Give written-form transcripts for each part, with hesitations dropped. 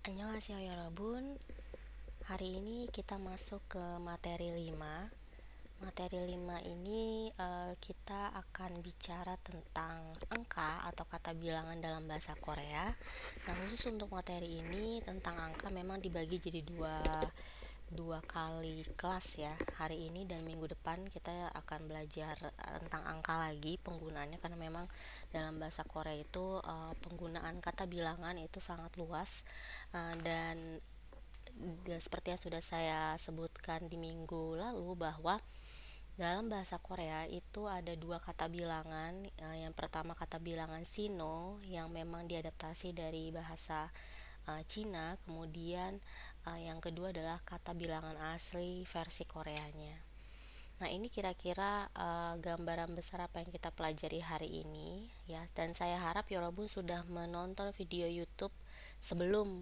Annyeonghaseyo yorobun. Hari ini kita masuk ke materi 5. Materi 5 ini kita akan bicara tentang angka atau kata bilangan dalam bahasa Korea. Nah, khusus untuk materi ini tentang angka memang dibagi jadi dua kali kelas ya. Hari ini dan minggu depan kita akan belajar tentang angka lagi penggunaannya, karena memang dalam bahasa Korea itu penggunaan kata bilangan itu sangat luas. Dan seperti yang sudah saya sebutkan di minggu lalu, bahwa dalam bahasa Korea itu ada dua kata bilangan. Yang pertama kata bilangan Sino yang memang diadaptasi dari bahasa Cina. Kemudian yang kedua adalah kata bilangan asli versi Koreanya. Nah, ini kira-kira gambaran besar apa yang kita pelajari hari ini ya. Dan saya harap Yorobun sudah menonton video YouTube sebelum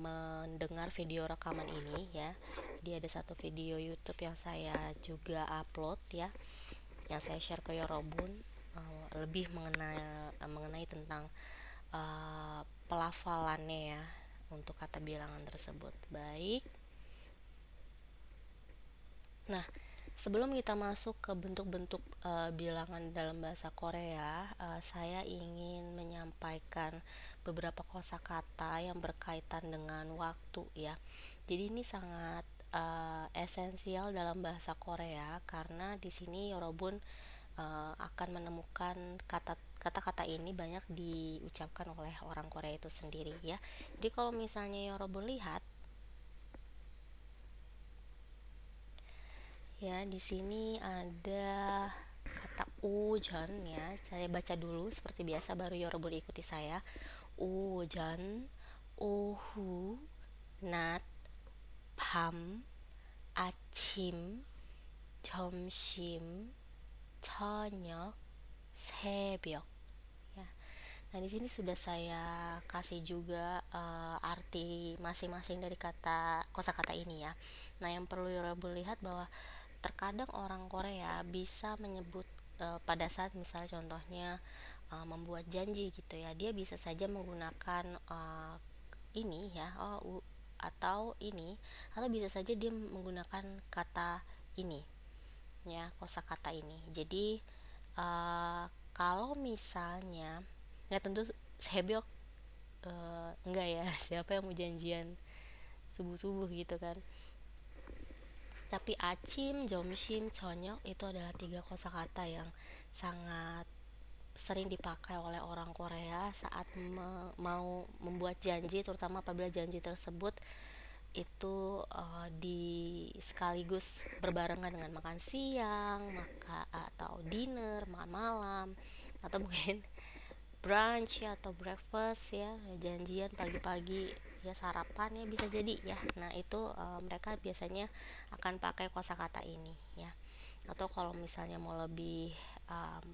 mendengar video rekaman ini ya. Dia ada satu video YouTube yang saya juga upload ya, yang saya share ke Yorobun, lebih mengenai tentang pelafalannya ya untuk kata bilangan tersebut. Baik. Nah, sebelum kita masuk ke bentuk-bentuk bilangan dalam bahasa Korea, saya ingin menyampaikan beberapa kosakata yang berkaitan dengan waktu ya. Jadi ini sangat esensial dalam bahasa Korea, karena di sini Yorobun akan menemukan kata-kata ini banyak diucapkan oleh orang Korea itu sendiri ya. Jadi kalau misalnya Yorobun lihat ya, di sini ada kata ujan ya. Saya baca dulu seperti biasa, baru Yorobun ikuti saya. Ujan, 오후, 낮, 밤, 아침, 점심, 저녁, 새벽. Ya. Nah, di sini sudah saya kasih juga arti masing-masing dari kata kosakata ini ya. Nah, yang perlu Yorobun lihat bahwa terkadang orang Korea bisa menyebut pada saat misalnya contohnya membuat janji gitu ya, dia bisa saja menggunakan ini ya, atau ini, atau bisa saja dia menggunakan kata ini ya, kosakata ini. Jadi kalau misalnya ya tentu sebyok enggak ya, siapa yang mau janjian subuh-subuh gitu kan. Tapi acim, jomshim, chonyok itu adalah tiga kosakata yang sangat sering dipakai oleh orang Korea saat mau membuat janji, terutama apabila janji tersebut itu di sekaligus berbarengan dengan makan siang, atau dinner, makan malam, atau mungkin brunch ya, atau breakfast ya, janjian pagi-pagi ya, sarapan ya, bisa jadi ya. Nah, itu mereka biasanya akan pakai kosakata ini ya. Atau kalau misalnya um,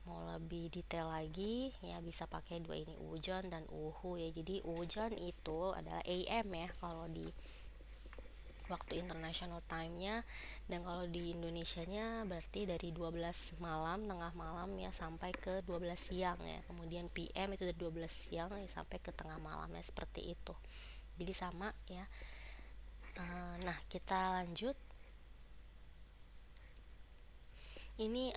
mau lebih detail lagi ya, bisa pakai dua ini, ujon dan uhu ya. Jadi ujon itu adalah AM ya kalau di waktu international time-nya, dan kalau di Indonesianya berarti dari 12 malam, tengah malam ya, sampai ke 12 siang ya. Kemudian PM itu dari 12 siang ya, sampai ke tengah malam ya, seperti itu. Jadi sama ya. Nah, kita lanjut. Ini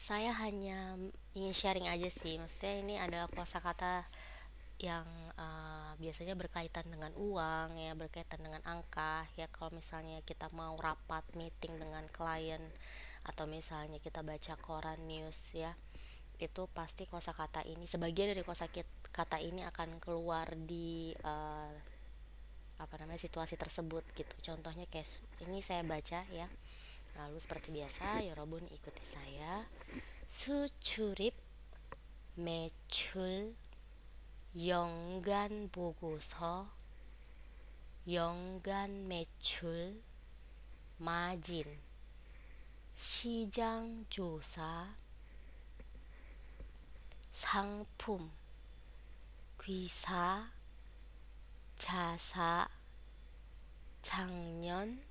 saya hanya ingin sharing aja sih. Maksudnya ini adalah kosakata yang biasanya berkaitan dengan uang ya, berkaitan dengan angka ya. Kalau misalnya kita mau rapat meeting dengan klien, atau misalnya kita baca koran news ya, itu pasti kosakata ini, sebagian dari kosakata ini akan keluar di apa namanya, situasi tersebut gitu. Contohnya kayak ini saya baca ya. Lalu seperti biasa Yorobun ikuti saya. 수출입, 매출, 연간 보고서, 연간 매출, 마진, 시장 조사, 상품, 귀사, 자사, 작년,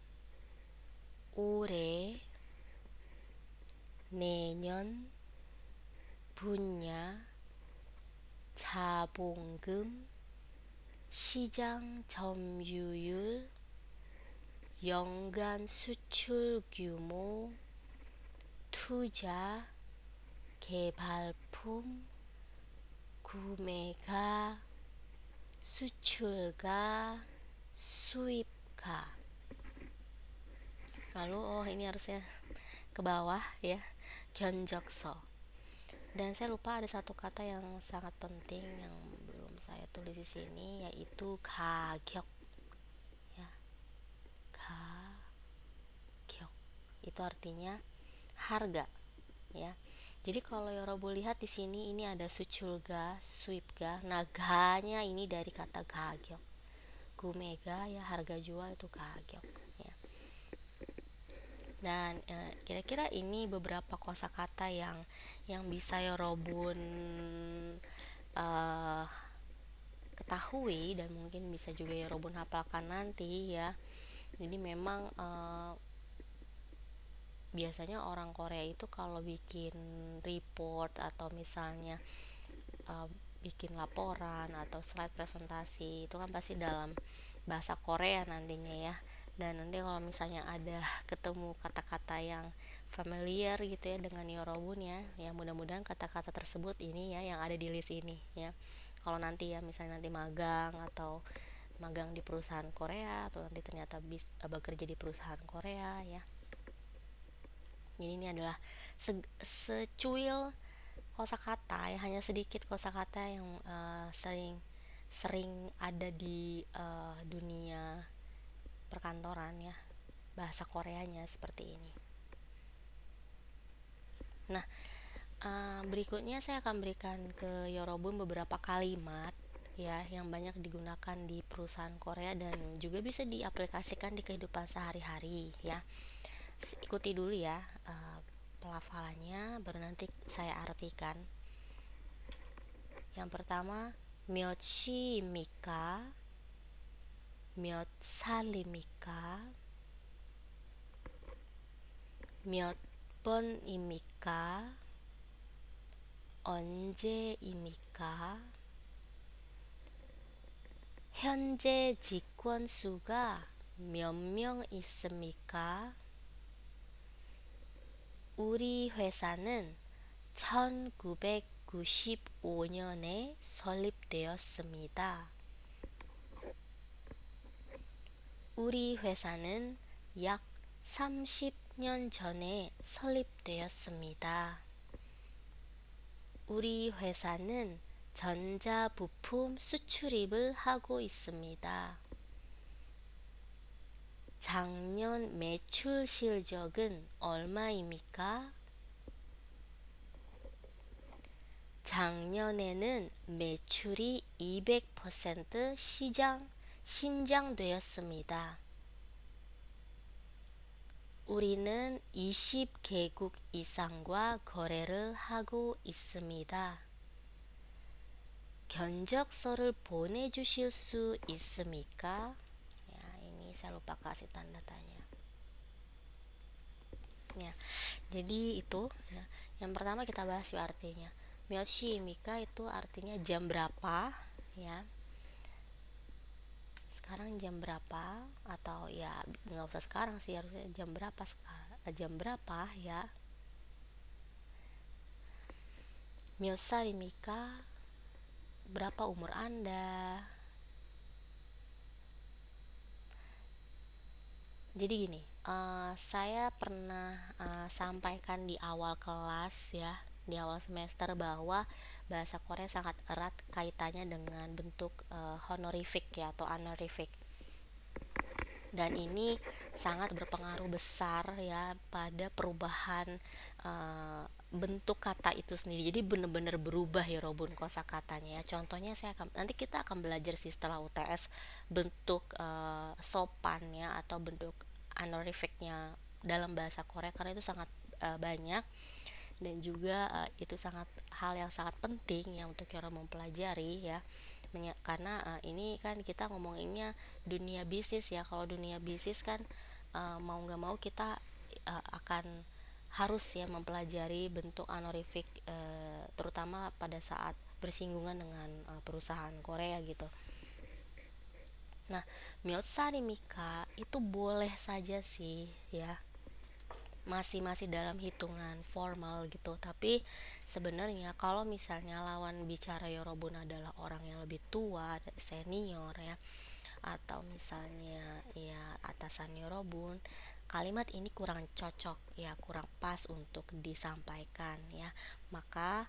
올해, 내년, 분야, 자본금, 시장 점유율, 연간 수출 규모, 투자, 개발품, 구매가, 수출가, 수입가. Lalu ini harusnya ke bawah ya, 견적서. Dan saya lupa ada satu kata yang sangat penting yang belum saya tulis di sini, yaitu 가격. Ya, 가격. Itu artinya harga, ya. Jadi kalau Yorobu lihat di sini ini ada suculga, suipga. Nah, ga-nya ini dari kata gagyok. Gumega ya harga jual itu gagyok, ya. Dan kira-kira ini beberapa kosakata yang bisa Yorobun eh, ketahui dan mungkin bisa juga Yorobun hafalkan nanti ya. Jadi memang biasanya orang Korea itu kalau bikin report atau misalnya bikin laporan atau slide presentasi itu kan pasti dalam bahasa Korea nantinya ya. Dan nanti kalau misalnya ada ketemu kata-kata yang familiar gitu ya dengan Yorobun ya mudah-mudahan kata-kata tersebut ini ya yang ada di list ini ya. Kalau nanti ya misalnya nanti magang atau magang di perusahaan Korea atau nanti ternyata bekerja di perusahaan Korea ya. Jadi ini adalah secuil kosakata ya, hanya sedikit kosakata yang sering ada di dunia perkantoran ya, bahasa Koreanya seperti ini. Nah, berikutnya saya akan berikan ke Yorobun beberapa kalimat ya yang banyak digunakan di perusahaan Korea dan juga bisa diaplikasikan di kehidupan sehari-hari ya. Ikuti dulu ya pelafalannya, baru nanti saya artikan. Yang pertama, 몇 시입니까? 몇 살입니까? 몇 번입니까? 언제입니까? 현재 직원 수가 몇 명 있습니까? 우리 회사는 1995년에 설립되었습니다. 우리 회사는 약 30년 전에 설립되었습니다. 우리 회사는 전자부품 수출입을 하고 있습니다. 작년 매출 실적은 얼마입니까? 작년에는 매출이 200% 신장되었습니다. 우리는 20개국 이상과 거래를 하고 있습니다. 견적서를 보내주실 수 있습니까? Ya, ini saya lupa kasih tanda tanya. Ya, jadi itu ya. Yang pertama kita bahas yuk artinya. 몇 시입니까 itu artinya jam berapa ya. Sekarang jam berapa, atau ya nggak usah sekarang sih, harusnya jam berapa ya. 몇 살입니까? Berapa umur Anda? Jadi gini, saya pernah sampaikan di awal kelas ya, di awal semester bahwa bahasa Korea sangat erat kaitannya dengan bentuk honorific ya atau honorific. Dan ini sangat berpengaruh besar ya pada perubahan bentuk kata itu sendiri. Jadi benar-benar berubah ya Robun kosakatanya ya. Contohnya nanti kita akan belajar sih setelah UTS bentuk sopannya atau bentuk honorificnya dalam bahasa Korea karena itu sangat banyak dan juga itu sangat hal yang sangat penting ya untuk kita mempelajari ya. Karena ini kan kita ngomonginnya dunia bisnis ya. Kalau dunia bisnis kan mau nggak mau kita akan harus ya mempelajari bentuk honorific terutama pada saat bersinggungan dengan perusahaan Korea gitu. Nah, Miyosari Mika itu boleh saja sih ya, masih dalam hitungan formal gitu. Tapi sebenarnya kalau misalnya lawan bicara Yorobun adalah orang yang lebih tua, senior ya, atau misalnya ya atasan Yorobun, kalimat ini kurang cocok ya, kurang pas untuk disampaikan ya. Maka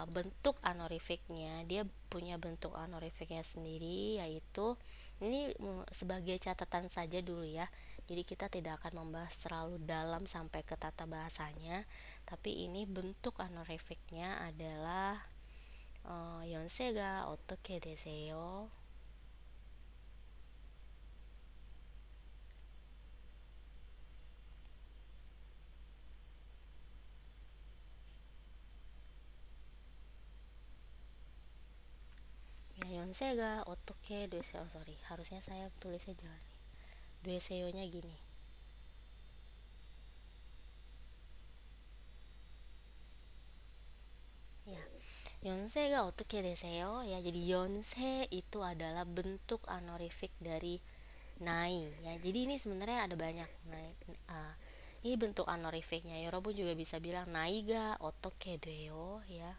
bentuk honorificnya, dia punya bentuk honorificnya sendiri, yaitu ini sebagai catatan saja dulu ya. Jadi kita tidak akan membahas terlalu dalam sampai ke tata bahasanya, tapi ini bentuk honorificnya adalah yonsega otoke deseyo. Ya, yonsega otoke deseyo, sorry, harusnya saya tulisnya jalan nih. Deseyo nya gini. Ya, Yonsei ga otoke deseyo ya. Jadi yonsei itu adalah bentuk honorific dari nai ya. Jadi ini sebenarnya ada banyak nai. uh, ini bentuk honorificnya. Yorobun juga bisa bilang nai ga otoke deyo ya.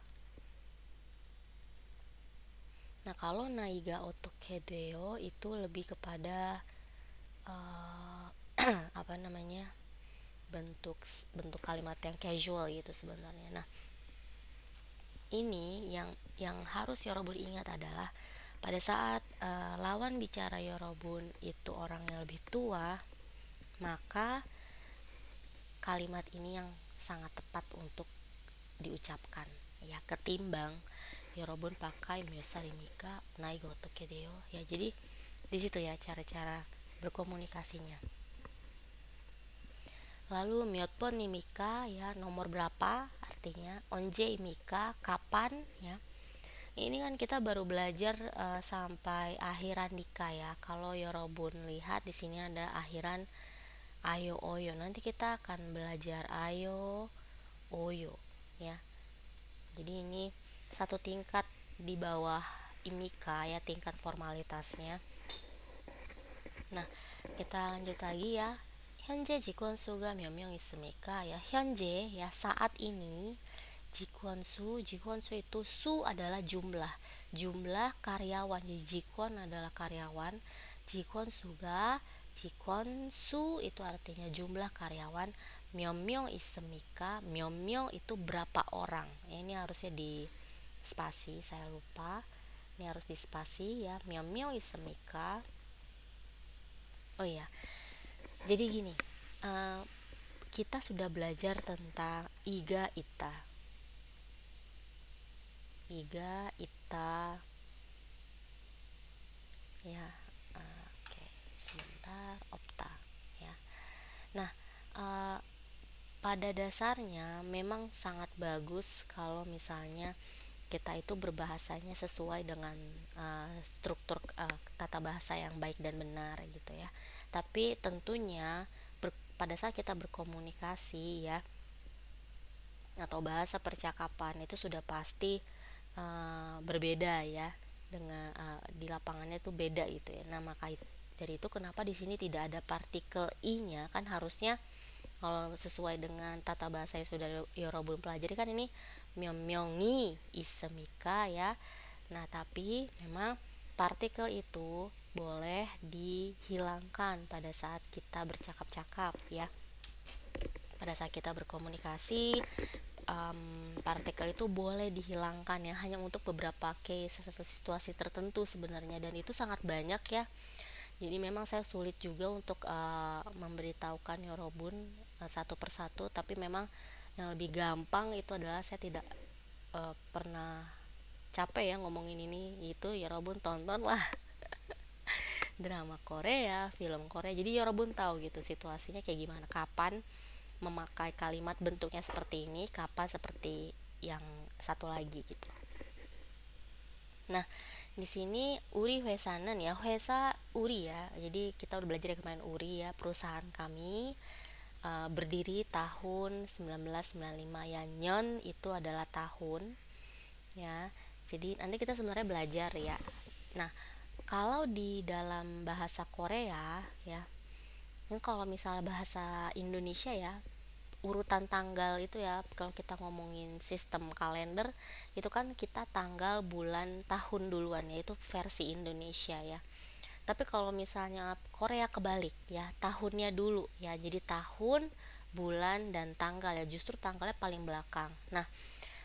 Nah, kalau nai ga otoke deyo itu lebih kepada uh, apa namanya? bentuk bentuk kalimat yang casual gitu sebenarnya. Nah, ini yang harus Yorobun ingat adalah pada saat lawan bicara Yorobun itu orang yang lebih tua, maka kalimat ini yang sangat tepat untuk diucapkan ya, ketimbang Yorobun pakai Myosari Mika Naigoto Kedeo ya. Jadi di situ ya cara-cara berkomunikasinya. Lalu Myotpon ni Mika ya, nomor berapa artinya, Onje Mika kapan ya. Ini kan kita baru belajar sampai akhiran nikah ya. Kalau Yorobun lihat di sini ada akhiran ayo oyo. Nanti kita akan belajar ayo oyo ya. Jadi ini satu tingkat di bawah imika ya, tingkat formalitasnya. Nah, kita lanjut lagi ya. Hyunje jikon suga myeomyeong isumika ya. Hyunje ya, saat ini. Jikon su itu su adalah jumlah karyawan. Jadi jikon adalah karyawan, jikon suga, jikon su itu artinya jumlah karyawan. Myeomyeong isemika, myeomyeong itu berapa orang ya, ini harusnya di spasi, saya lupa, ini harus di spasi ya. Myeomyeong isemika. Oh iya, jadi gini, eh, kita sudah belajar tentang iga ita, ita ya. Oke, sebentar, opta ya. Nah, eh, pada dasarnya memang sangat bagus kalau misalnya kita itu berbahasanya sesuai dengan struktur tata bahasa yang baik dan benar gitu ya. Tapi tentunya pada saat kita berkomunikasi ya, atau bahasa percakapan itu sudah pasti berbeda ya, dengan di lapangannya itu beda gitu ya. Nah, maka dari itu kenapa di sini tidak ada partikel i-nya, kan harusnya kalau sesuai dengan tata bahasa yang sudah Yorobun pelajari kan ini myeongmyeongi isemika ya. Nah, tapi memang partikel itu boleh dihilangkan pada saat kita bercakap-cakap ya. Pada saat kita berkomunikasi, partikel itu boleh dihilangkan ya, hanya untuk beberapa case atau situasi tertentu sebenarnya, dan itu sangat banyak ya. Jadi memang saya sulit juga untuk memberitahukan Yorobun satu persatu, tapi memang yang lebih gampang itu adalah saya tidak pernah capek ya ngomongin ini itu. Yorobun tonton lah drama Korea, film Korea, jadi Yorobun tahu gitu situasinya kayak gimana, kapan memakai kalimat bentuknya seperti ini, kapan seperti yang satu lagi gitu. Nah, di sini Uri Hwesanen ya, Hwesa Uri ya. Jadi kita udah belajar kemarin Uri ya, perusahaan kami berdiri tahun 1995 ya. Nyon itu adalah tahun ya. Jadi nanti kita sebenarnya belajar ya. Nah, Kalau di dalam bahasa Korea ya, ini kalau misalnya bahasa Indonesia ya, urutan tanggal itu ya, kalau kita ngomongin sistem kalender itu kan kita tanggal, bulan, tahun duluan ya, itu versi Indonesia ya. Tapi kalau misalnya Korea kebalik ya, tahunnya dulu ya, jadi tahun, bulan, dan tanggal ya, justru tanggalnya paling belakang. Nah,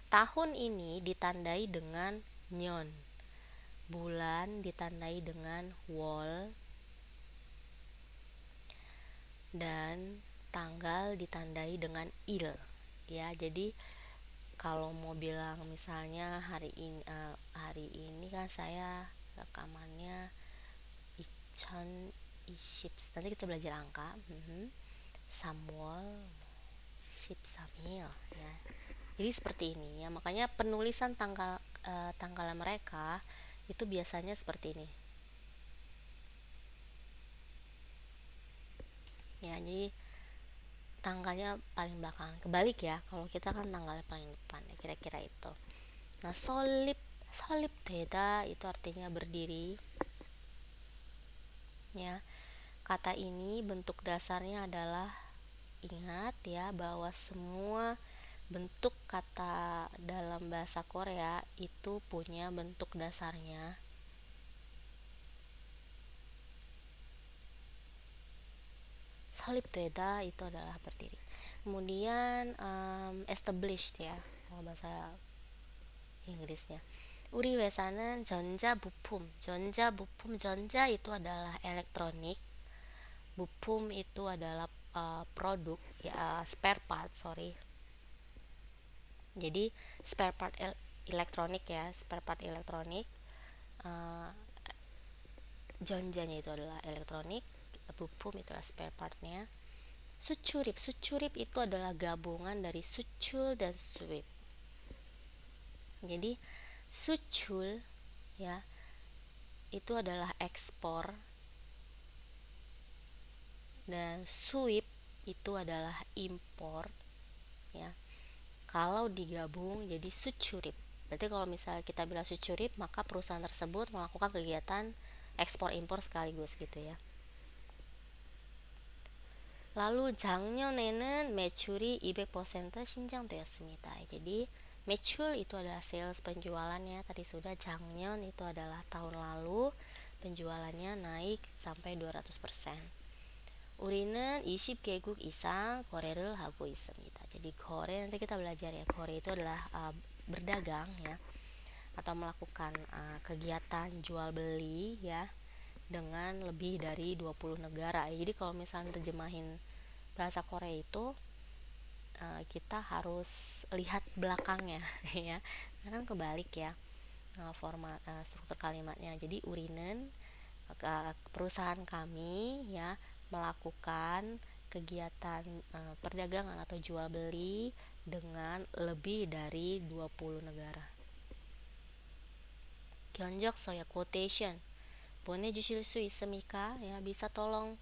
tahun ini ditandai dengan nyon, bulan ditandai dengan wol, dan tanggal ditandai dengan il ya. Jadi kalau mau bilang misalnya hari ini kan saya rekamannya Ichan Iships, nanti kita belajar angka. Samuel Sip Samil ya. Jadi seperti ini ya, makanya penulisan tanggal mereka itu biasanya seperti ini ya. Jadi tanggalnya paling belakang, kebalik ya, kalau kita kan tanggalnya paling depan ya, kira-kira itu. Nah, solip deda itu artinya berdiri ya. Kata ini bentuk dasarnya adalah, ingat ya, bahwa semua bentuk kata dalam bahasa Korea itu punya bentuk dasarnya. Solip deda itu adalah berdiri. Kemudian established ya, kalau bahasa Inggrisnya. 우리 회사는 전자 itu adalah elektronik, bu품 itu adalah produk ya, spare part, sorry. Jadi spare part elektronik ya, spare part elektronik. uh, Jonjanya itu adalah elektronik, bu품 itu adalah spare partnya. Sucurip itu adalah gabungan dari sucul dan suip. Jadi sucul ya itu adalah ekspor, dan suip itu adalah impor ya. Kalau digabung jadi sucurip. Berarti kalau misalnya kita bilang sucurip, maka perusahaan tersebut melakukan kegiatan ekspor impor sekaligus gitu ya. Lalu 작년에는 매출이 200% 신장되었습니다. Jadi 매출 itu adalah sales, penjualannya tadi sudah. 작년 itu adalah tahun lalu, penjualannya naik sampai 200%. 우리는 20개국 이상 거래를 하고 있습니다. Jadi 거래, nanti kita belajar ya, 거래 itu adalah berdagang ya, atau melakukan kegiatan jual beli ya, dengan lebih dari 20 negara. Jadi kalau misalnya terjemahin bahasa Korea itu kita harus lihat belakangnya ya, karena kan kebalik ya format struktur kalimatnya. Jadi urinen, perusahaan kami ya, melakukan kegiatan perdagangan atau jual beli dengan lebih dari 20 negara. 견적서야 quotation 보내주실 수 있습니까? Ya, bisa tolong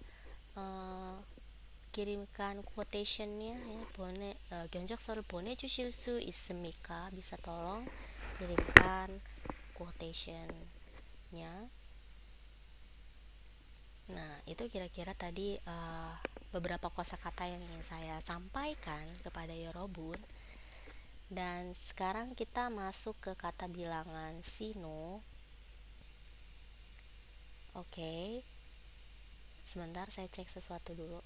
kirimkan quotationnya ya. 견적서를 보내주실 수 있습니까? Bisa tolong kirimkan quotationnya. Nah, itu kira-kira tadi beberapa kosakata yang ingin saya sampaikan kepada Yorobun. Dan sekarang kita masuk ke kata bilangan sino. Oke. Sebentar, saya cek sesuatu dulu.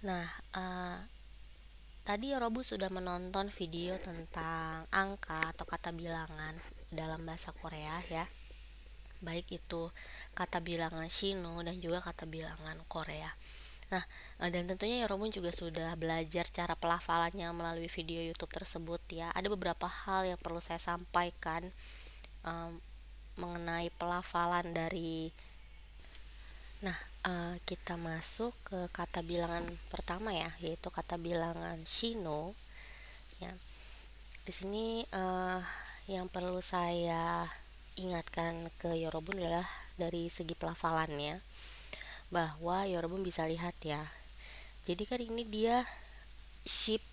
Nah, tadi Yorobun sudah menonton video tentang angka atau kata bilangan dalam bahasa Korea ya. Baik itu kata bilangan Shino dan juga kata bilangan Korea. Nah, dan tentunya Yorobun juga sudah belajar cara pelafalannya melalui video YouTube tersebut ya. Ada beberapa hal yang perlu saya sampaikan mengenai pelafalan dari. Nah, kita masuk ke kata bilangan pertama ya, yaitu kata bilangan Shino ya. Di sini yang perlu saya ingatkan ke Yorobun adalah dari segi pelafalannya, bahwa Yorobun bisa lihat ya. Jadi kan ini dia ship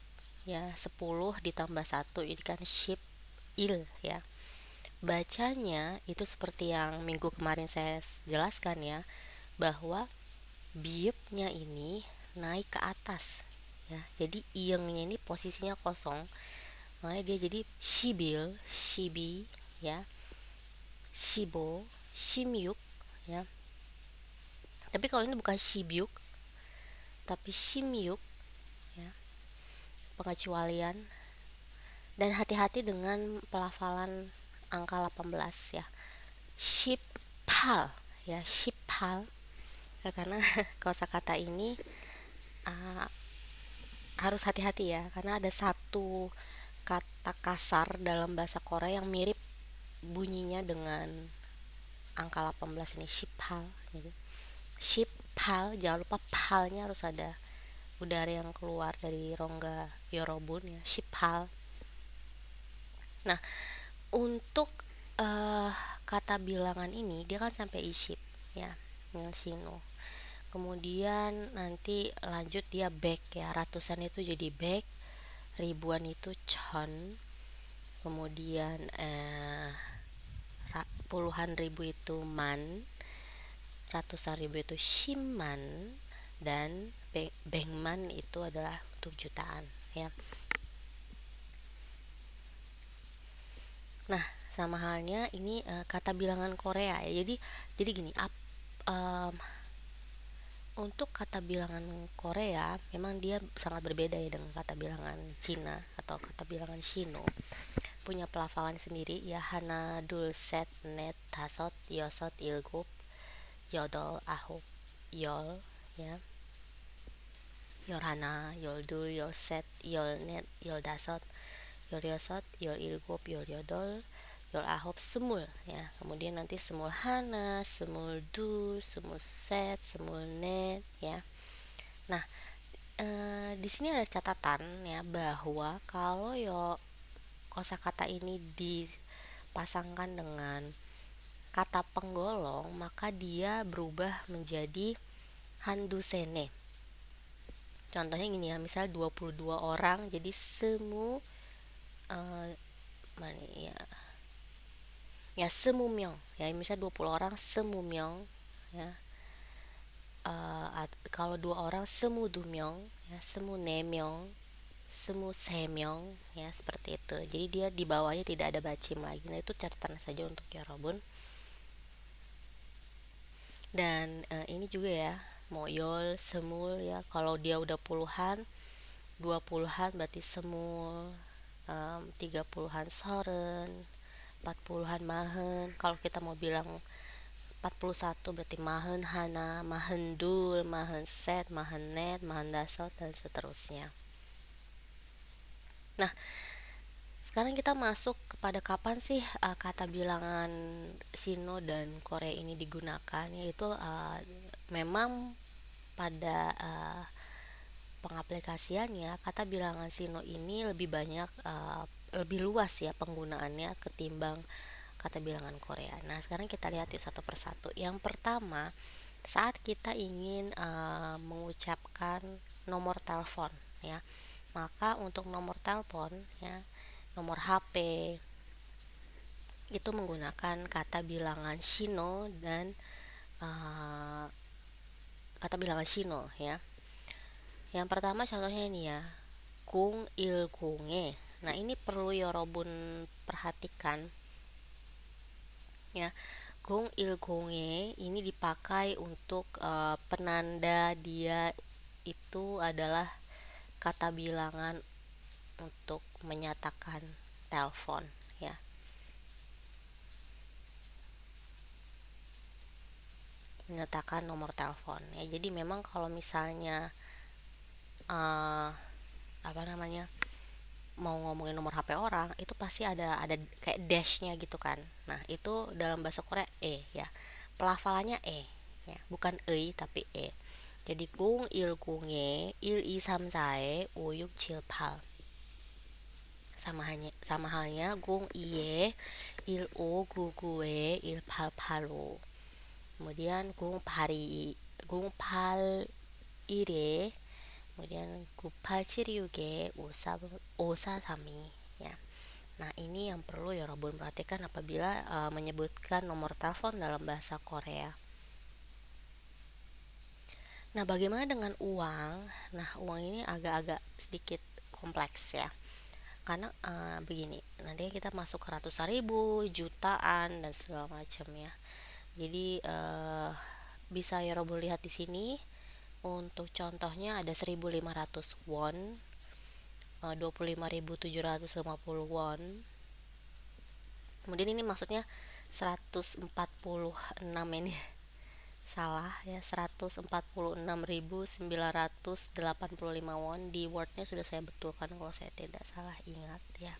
ya, 10 ditambah 1, jadi kan ship il ya. bacanya itu seperti yang minggu kemarin saya jelaskan ya, bahwa biupnya ini naik ke atas ya. Jadi iengnya ini posisinya kosong. Makanya dia jadi shibil, shibi ya, shibo, shimyuk ya. Tapi kalau ini bukan shibyuk tapi shimyuk ya, pengecualian. Dan hati-hati dengan pelafalan angka 18 ya. Shipal ya, shipal ya, karena kosakata ini uh, harus hati-hati ya, karena ada satu kata kasar dalam bahasa Korea yang mirip bunyinya dengan angka 18 ini, shipal gitu. Shipal, jangan lupa palnya harus ada udara yang keluar dari rongga yorobun ya, shipal. Nah, untuk uh, kata bilangan ini dia kan sampai iship ya, dengan sino. Kemudian nanti lanjut dia back ya, ratusan itu jadi back, ribuan itu chon, kemudian puluhan ribu itu man, ratusan ribu itu shiman, dan bengman itu adalah untuk jutaan ya. Nah, sama halnya ini kata bilangan Korea ya. Jadi gini, untuk kata bilangan Korea memang dia sangat berbeda ya dengan kata bilangan Cina atau kata bilangan Shino. Punya pelafalan sendiri ya, hana dul set net tasot yosot ilgub yodol ahub yol ya, yor hana yol dul yol set yol net yol dasot yol yosot yol ilgub yol yodol yol ahop semul ya. Kemudian nanti semul hana, semul dul, semul set, semul net ya. Nah, di sini ada catatan ya, bahwa kalau kosakata ini dipasangkan dengan kata penggolong, maka dia berubah menjadi handusene. Contohnya gini ya, misal 22 orang jadi semu mana ya, ya semumyong ya, misal 20 orang semumyong ya. Kalau 2 orang semudumyong ya, semunemyong, semusemyong ya, seperti itu. Jadi dia di bawahnya tidak ada bacim lagi. Nah, itu catatan saja untuk yorobun. Dan ini juga ya, moyol, semul ya, kalau dia udah puluhan, 20-an berarti semul, 30-an soren, 40-an mahen. Kalau kita mau bilang 41 berarti mahen hana, mahen dul, mahen set, mahen net, mahen dasot, dan seterusnya. Nah, sekarang kita masuk kepada kapan sih kata bilangan Sino dan Korea ini digunakan, yaitu memang pada pengaplikasiannya kata bilangan Sino ini lebih banyak, lebih luas ya penggunaannya ketimbang kata bilangan Korea. Nah, sekarang kita lihat yuk satu persatu. Yang pertama, saat kita ingin mengucapkan nomor telepon ya, maka untuk nomor telepon ya, nomor HP itu menggunakan kata bilangan Shino dan kata bilangan Shino ya. Yang pertama contohnya ini ya, kung il kunge. Nah, ini perlu yorobun perhatikan ya. Kung il kunge ini dipakai untuk penanda dia itu adalah kata bilangan untuk menyatakan telepon ya. Menyatakan nomor telepon ya. Jadi memang kalau misalnya apa namanya, mau ngomongin nomor HP orang itu pasti ada kayak dashnya gitu kan. Nah, itu dalam bahasa Korea ya, pelafalannya ya, bukan tapi jadi kung il kunge il i samsae uyuk cilpal, sama halnya kung iye il o gugue il pal palu, kemudian kung pal ire, kemudian 9876에 5432 ya. Nah, ini yang perlu Yorobun perhatikan apabila menyebutkan nomor telepon dalam bahasa Korea. Nah, bagaimana dengan uang? Nah, uang ini agak-agak sedikit kompleks ya. Karena begini, nanti kita masuk ke ratusan ribu, jutaan dan segala macam ya. Jadi bisa Yorobun lihat di sini. Untuk contohnya ada 1.500 won, 25.750 won. Kemudian ini maksudnya 146 ini salah ya, 146.985 won. Di wordnya sudah saya betulkan kalau saya tidak salah ingat ya.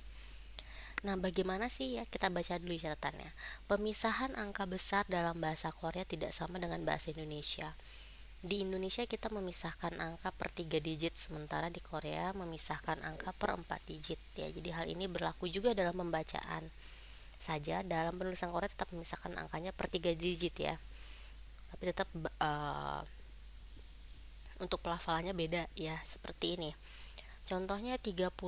Nah, bagaimana sih ya, kita baca dulu catatannya. Pemisahan angka besar dalam bahasa Korea tidak sama dengan bahasa Indonesia. Di Indonesia kita memisahkan angka per 3 digit, sementara di Korea memisahkan angka per 4 digit ya. Jadi hal ini berlaku juga dalam pembacaan saja. Dalam penulisan Korea tetap memisahkan angkanya per 3 digit ya. Tapi tetap untuk pelafalannya beda ya, seperti ini. Contohnya 35.000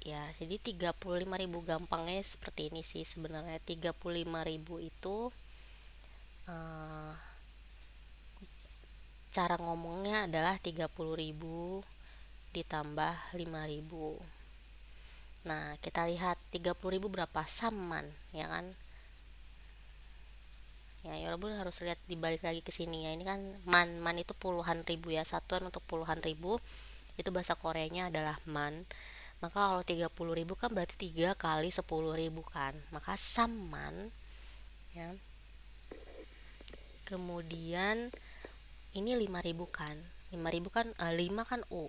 ya. Jadi 35.000 gampangnya seperti ini sih sebenarnya. 35.000 itu cara ngomongnya adalah 30.000 ditambah 5.000. Nah, kita lihat 30.000 berapa? Saman, ya kan? Ya, Yorobun harus lihat dibalik lagi ke sini ya. Ini kan man itu puluhan ribu ya. Satuan untuk puluhan ribu itu bahasa Koreanya adalah man. Maka kalau 30.000 kan berarti 3 kali 10.000 kan. Maka saman ya. Kemudian ini 5.000 kan. 5.000 kan 5 kan o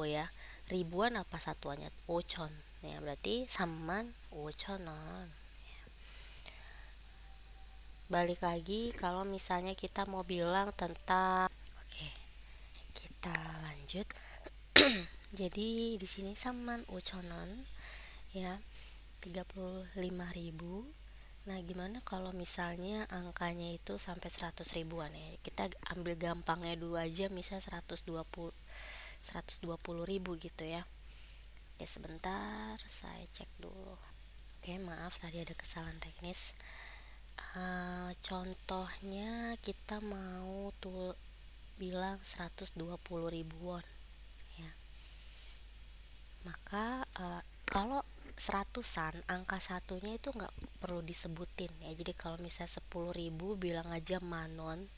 ya. Ribuan apa satuannya? Ochon. Ya, berarti saman ochonon. Balik lagi kalau misalnya kita mau bilang tentang, oke, kita lanjut. Jadi di sini saman ochonon ya, 35.000. Nah, gimana kalau misalnya angkanya itu sampai 100 ribuan ya? Kita ambil gampangnya dulu aja, misalnya 120 ribu gitu ya. Oke, sebentar saya cek dulu. Oke, maaf tadi ada kesalahan teknis. Contohnya kita mau bilang 120 ribu won ya. Maka kalau seratusan, angka satunya itu nggak perlu disebutin ya. Jadi kalau misalnya 10.000 bilang aja manon.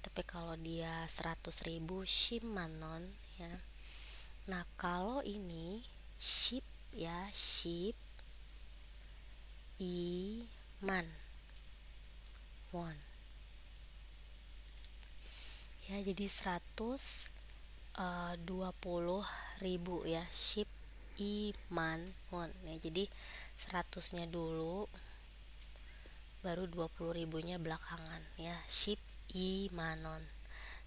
Tapi kalau dia 100.000 shimanon ya. Nah, kalau ini ship ya, ship iman won ya. Jadi 120.000 ya, ship iman won ya. Jadi 100-nya dulu baru 20.000-nya belakangan ya, ship imanon.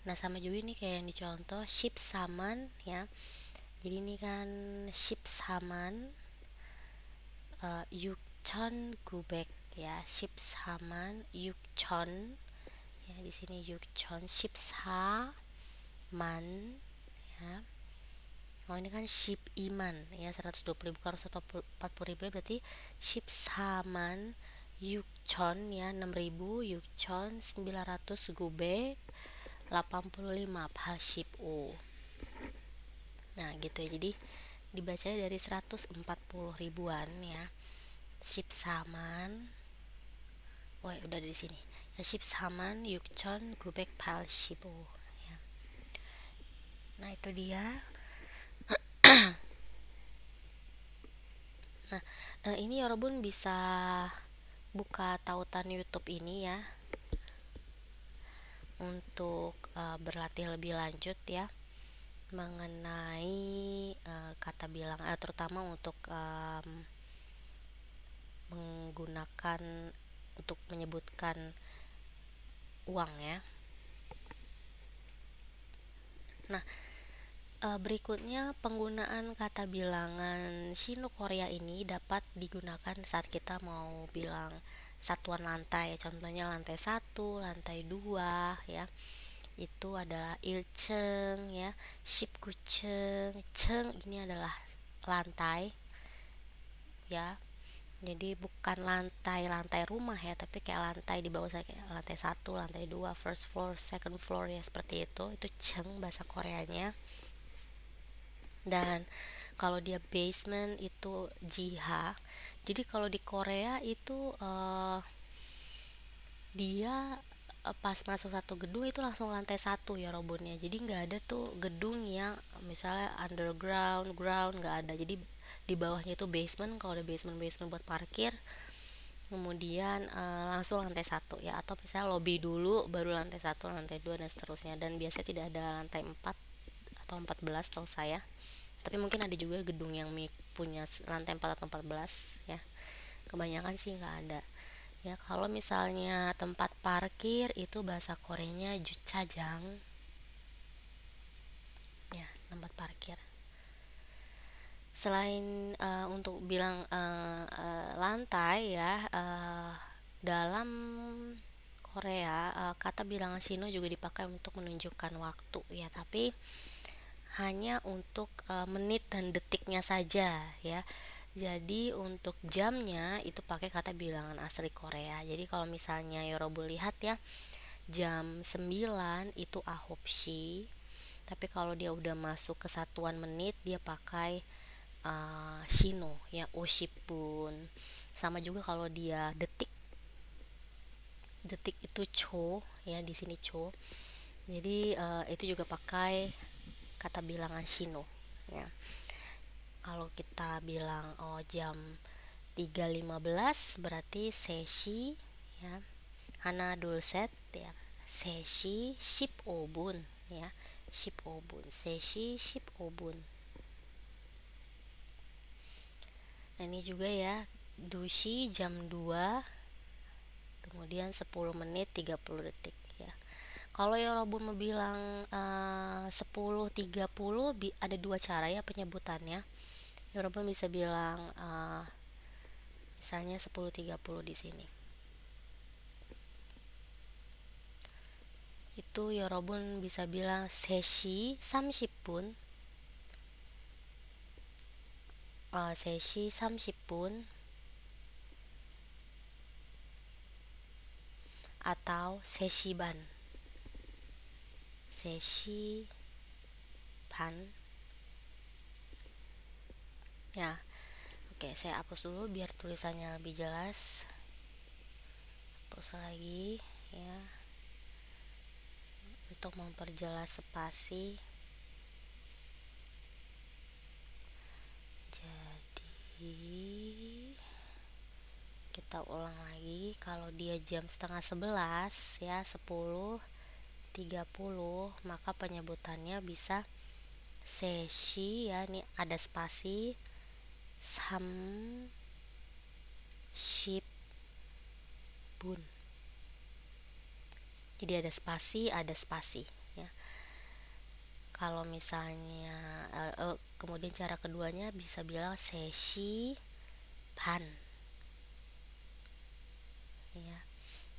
Nah, sama juga ini kayak yang dicontoh ship saman ya. Jadi ini kan ship saman yukchon gubek ya, ship saman yukchon ya. Di sini yukchon, ship saman ya. Oh, ini kan ship iman ya, 120.000 kalau 140.000 berarti ship saman yukchon ya, 6.000 yukchon 900 gubek 85 ship u. Nah, gitu ya. Jadi dibaca dari 140 ribuan ya. Ship saman. Oh, ya, udah di sini. Ya, ship saman yukchon gubek ship u ya. Nah, itu dia. Nah, ini Yorobun bisa buka tautan YouTube ini ya untuk berlatih lebih lanjut ya mengenai kata bilang, terutama untuk menggunakan untuk menyebutkan uang ya. Nah, berikutnya penggunaan kata bilangan Sino Korea ini dapat digunakan saat kita mau bilang satuan lantai. Contohnya lantai 1, lantai 2 ya. Itu adalah ilcheng ya, shipgucheng. Cheng ini adalah lantai ya. Jadi bukan lantai rumah ya, tapi kayak lantai di bawah saya, kayak lantai satu, lantai dua, first floor, second floor ya, seperti itu ceng bahasa Koreanya. Dan kalau dia basement itu jiha. Jadi kalau di Korea itu dia pas masuk satu gedung itu langsung lantai satu ya robotnya. Jadi nggak ada tuh gedung yang misalnya underground, ground, nggak ada. Jadi di bawahnya itu basement. Kalau ada basement basement buat parkir, kemudian langsung lantai satu ya, atau misalnya lobby dulu baru lantai satu, lantai dua, dan seterusnya. Dan biasanya tidak ada lantai 4 atau 14 tahu saya, tapi mungkin ada juga gedung yang punya lantai 4 atau 14 ya. Kebanyakan sih nggak ada ya. Kalau misalnya tempat parkir itu bahasa Koreanya jucajang ya, tempat parkir. Selain untuk bilang lantai ya, dalam Korea kata bilangan Shino juga dipakai untuk menunjukkan waktu ya, tapi hanya untuk menit dan detiknya saja ya. Jadi untuk jamnya itu pakai kata bilangan asli Korea. Jadi kalau misalnya Yorobu lihat ya, jam 9 itu ahopsi, tapi kalau dia udah masuk ke satuan menit dia pakai shino ya, oshipun. Sama juga kalau dia detik, detik itu cho ya, di sini cho. Jadi itu juga pakai kata bilangan shino ya. Kalau kita bilang jam 3.15 berarti sesi ya, hana dulset ya, sesi ship obun ya, ship obun, sesi ship obun. Nah, ini juga ya, dushi jam 2, kemudian 10 menit 30 detik ya. Kalau Yorobun mau bilang 10.30, ada dua cara ya penyebutannya. Yorobun bisa bilang misalnya 10.30 di sini. Itu Yorobun bisa bilang sesi 30분, sesi 30분, atau sesi ban, sesi ban ya. Oke, saya hapus dulu biar tulisannya lebih jelas. Hapus lagi ya, untuk memperjelas spasi. Jadi kita ulang lagi. Kalau dia jam setengah 11 ya, 10.30, maka penyebutannya bisa sesi ya, ini ada spasi, sam ship bun. Jadi ada spasi ya. Kalau misalnya kemudian cara keduanya bisa bilang sesi pan ya,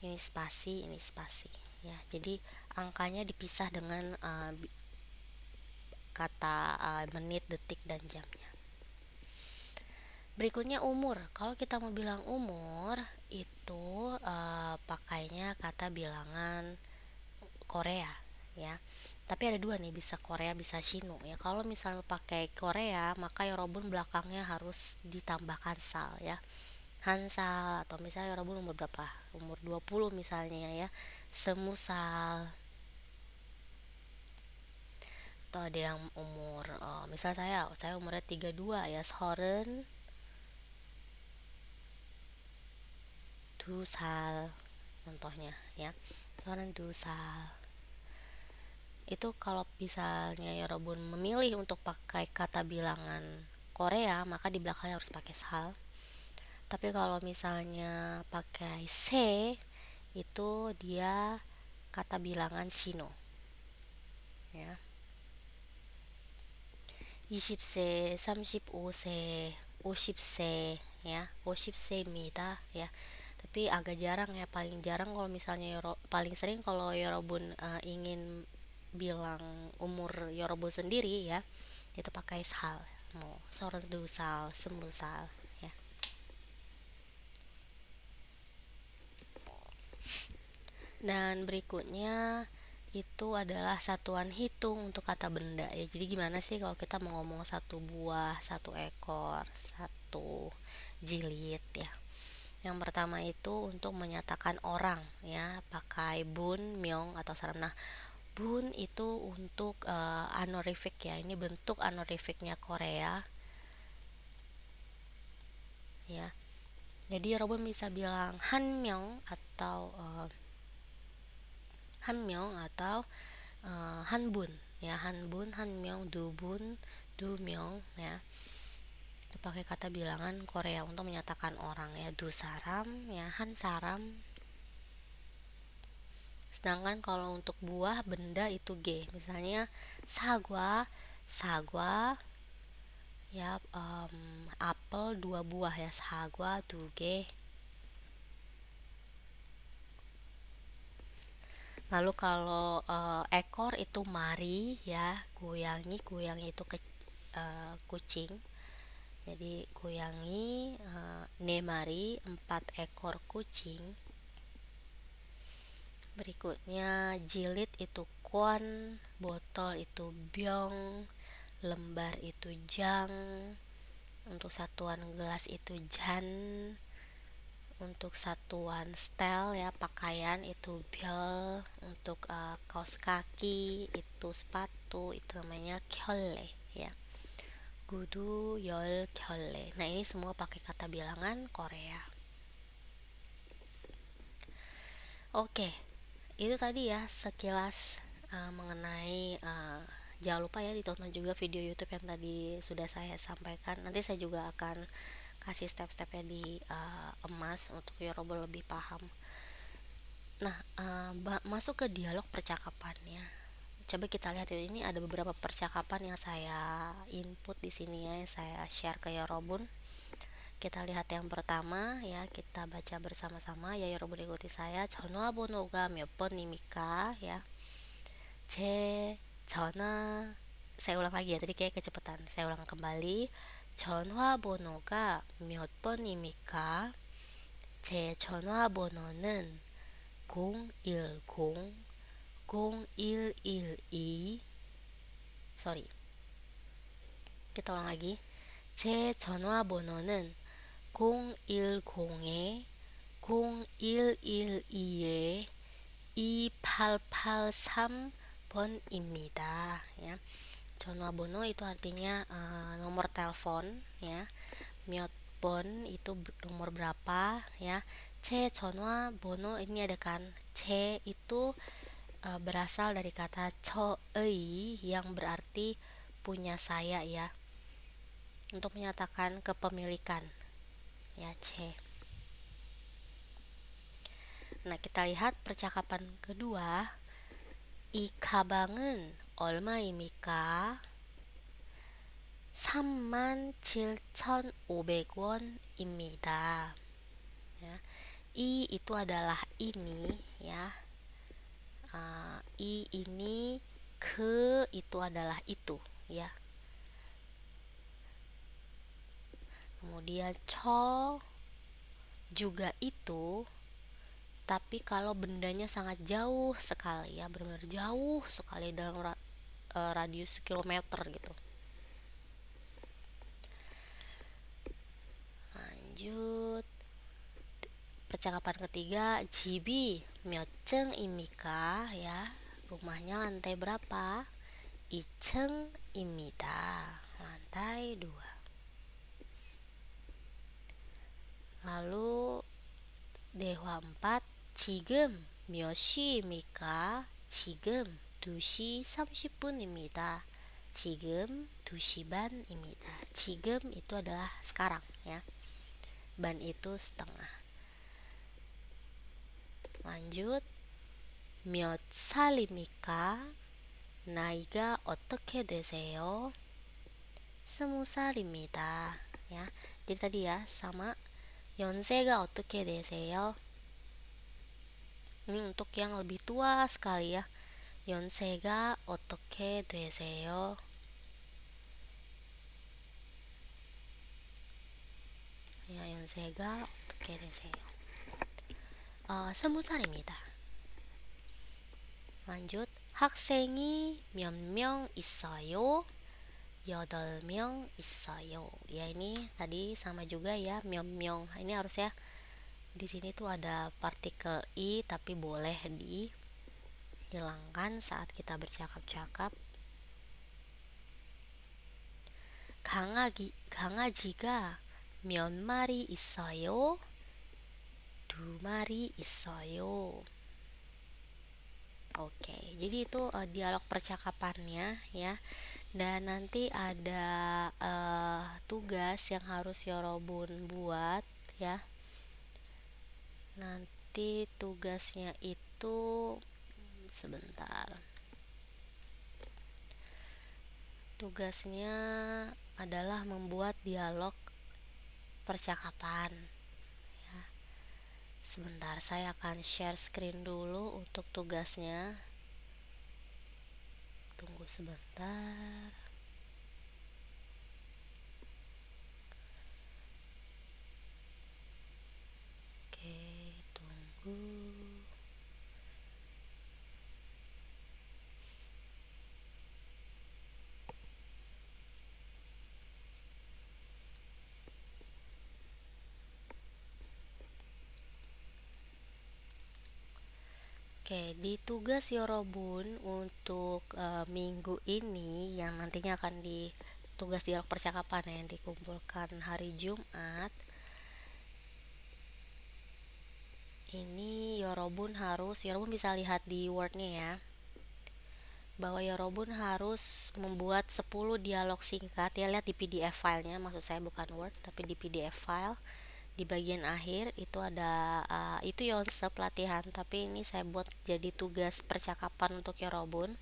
ini spasi ya. Jadi angkanya dipisah dengan kata menit, detik, dan jamnya. Berikutnya umur. Kalau kita mau bilang umur itu pakainya kata bilangan Korea ya. Tapi ada dua nih, bisa Korea bisa Shino ya. Kalau misalnya pakai Korea, maka Yorobun belakangnya harus ditambahkan sal ya. Hansal, atau misalnya Yorobun umur berapa? Umur 20 misalnya ya. Semusal. Atau ada yang umur misalnya saya umurnya 32 ya, Soren 2 sal contohnya ya. Soren 2 sal. Itu kalau misalnya Yorobun memilih untuk pakai kata bilangan Korea, maka di belakangnya harus pakai sal. Tapi kalau misalnya pakai se, itu dia kata bilangan shino ya. 20세, 35세, 50세 ya, 50세입니다 ya. Tapi agak jarang ya, paling jarang kalau misalnya paling sering kalau Yorobun ingin bilang umur Yorobun sendiri ya, itu pakai sal, mau soren dusal, semusal ya. Dan berikutnya itu adalah satuan hitung untuk kata benda ya. Jadi gimana sih kalau kita mau ngomong satu buah, satu ekor, satu jilid ya. Yang pertama itu untuk menyatakan orang ya, pakai bun, myong atau saram. Nah, bun itu untuk honorific ya. Ini bentuk honorificnya Korea ya. Jadi Robin bisa bilang hanmyeong atau hanmyeong atau hanbun ya, hanbun, hanmyeong, dubun, dumyeong ya. Itu pakai kata bilangan Korea untuk menyatakan orang ya, du saram ya, han saram. Sedangkan kalau untuk buah benda itu G. Misalnya sagwa, sagwa ya, apel dua buah ya, sagwa duge. Lalu kalau ekor itu mari ya, goyangi, goyangi itu kucing. Jadi goyangi, ne mari, 4 ekor kucing. Berikutnya jilid itu kwon, botol itu byong, lembar itu jang, untuk satuan gelas itu jan, untuk satuan style ya, pakaian itu byol, untuk kaos kaki itu sepatu itu namanya kyolle ya, gudu yol kyolle. Nah, ini semua pakai kata bilangan Korea. Oke, itu tadi ya sekilas mengenai jangan lupa ya ditonton juga video YouTube yang tadi sudah saya sampaikan. Nanti saya juga akan kasih step-stepnya di emas untuk Yorobo lebih paham. Nah, masuk ke dialog percakapannya. Coba kita lihat ya, ini ada beberapa percakapan yang saya input di sini ya, yang saya share ke Yorobun. Kita lihat yang pertama ya, kita baca bersama-sama ya, Yorobun ikuti saya. 전화 번호가 몇 번입니까? Ya. 제 전화, saya ulang lagi ya, tadi kayak kecepatan. Saya ulang kembali. 전화번호가 몇 번입니까? 제 전화번호는 010 0112. Sorry, kita ulang lagi. 제 전화번호는 010에 0112에 2883번입니다. Ya. 전화번호 itu artinya nomor telepon ya. 몇 번 itu nomor berapa ya. 제 전화번호 ini ada kan. 제 itu berasal dari kata 저의 yang berarti punya saya ya. Untuk menyatakan kepemilikan ya, C. Nah, kita lihat percakapan kedua. 이 가방은 얼마입니까? 37,500원입니다. Ya. I itu adalah ini ya. I ini, ke itu adalah itu ya. Kemudian cho juga itu, tapi kalau bendanya sangat jauh sekali ya, benar-benar jauh sekali dalam radius kilometer gitu. Lanjut percakapan ketiga, 집이 몇 층입니까? Ya, rumahnya lantai berapa? 2층입니다. lantai 2. Lalu 대화 4, 지금 몇 시입니까? 지금 2시 30분입니다. 지금 2시 반입니다. 지금 itu adalah sekarang ya. Ban itu setengah. Lanjut, 몇 살입니까? 나이가 어떻게 되세요? 20살입니다. Ya. Jadi tadi ya sama 연세가 어떻게 되세요? Ini untuk yang lebih tua sekali ya. 연세가 어떻게 되세요? Ya, 연세가 어떻게 되세요? 20살입니다. Lanjut. 학생이 몇 명 있어요? 8명 있어요. Ya ini tadi sama juga ya, myeong. Ini harusnya di sini tuh ada partikel i tapi boleh dihilangkan saat kita bercakap-cakap. 강아지가 몇 마리 있어요? 2마리 있어요. Oke, jadi itu dialog percakapannya ya. Dan nanti ada tugas yang harus Yorobun buat ya. Nanti tugasnya itu sebentar. Tugasnya adalah membuat dialog percakapan. Ya. Sebentar, saya akan share screen dulu untuk tugasnya. Tunggu sebentar. Oke, tunggu. Oke, di tugas Yorobun untuk minggu ini yang nantinya akan di tugas dialog percakapan yang dikumpulkan hari Jumat. Ini Yorobun bisa lihat di Word-nya ya, bahwa Yorobun harus membuat 10 dialog singkat ya, lihat di PDF filenya, maksud saya bukan Word tapi di PDF file. Di bagian akhir itu ada itu Yonsep pelatihan, tapi ini saya buat jadi tugas percakapan untuk Yorobun.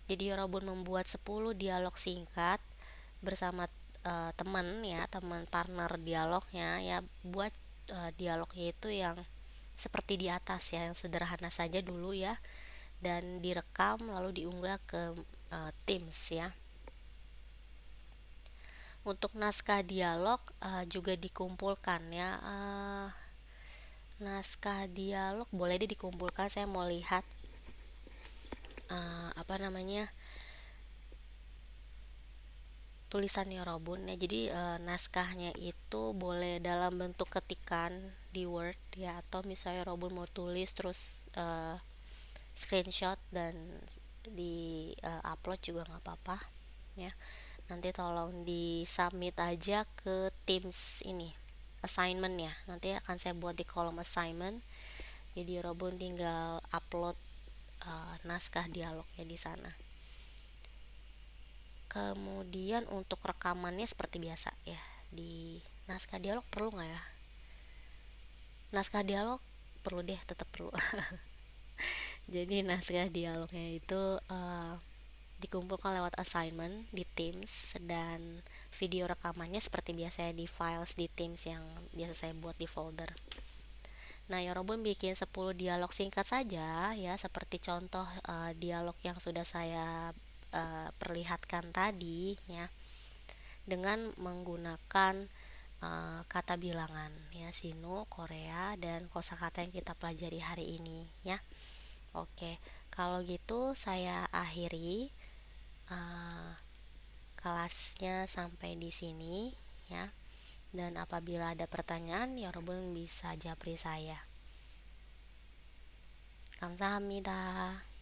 Jadi Yorobun membuat 10 dialog singkat bersama teman ya, teman partner dialognya ya, buat dialognya itu yang seperti di atas ya, yang sederhana saja dulu ya, dan direkam lalu diunggah ke Teams ya. Untuk naskah dialog juga dikumpulkan ya. Naskah dialog boleh dikumpulkan, saya mau lihat apa namanya, tulisan Yorobun ya. Jadi naskahnya itu boleh dalam bentuk ketikan di Word ya, atau misalnya Yorobun mau tulis terus screenshot dan di upload juga nggak apa-apa ya. Nanti tolong di submit aja ke Teams ini assignment ya, nanti akan saya buat di kolom assignment. Jadi Yorobun tinggal upload naskah dialognya di sana. Kemudian untuk rekamannya seperti biasa ya, di naskah dialog perlu nggak ya? Naskah dialog perlu deh, tetap perlu. Jadi naskah dialognya itu dikumpulkan lewat assignment di Teams, dan video rekamannya seperti biasa di files di Teams yang biasa saya buat di folder. Nah, Yorobun bikin 10 dialog singkat saja ya, seperti contoh dialog yang sudah saya perlihatkan tadi ya, dengan menggunakan kata bilangan ya, Sino, Korea, dan kosakata yang kita pelajari hari ini ya. Oke, kalau gitu saya akhiri kelasnya sampai di sini ya. Dan apabila ada pertanyaan, Yorobun bisa japri saya. 감사합니다.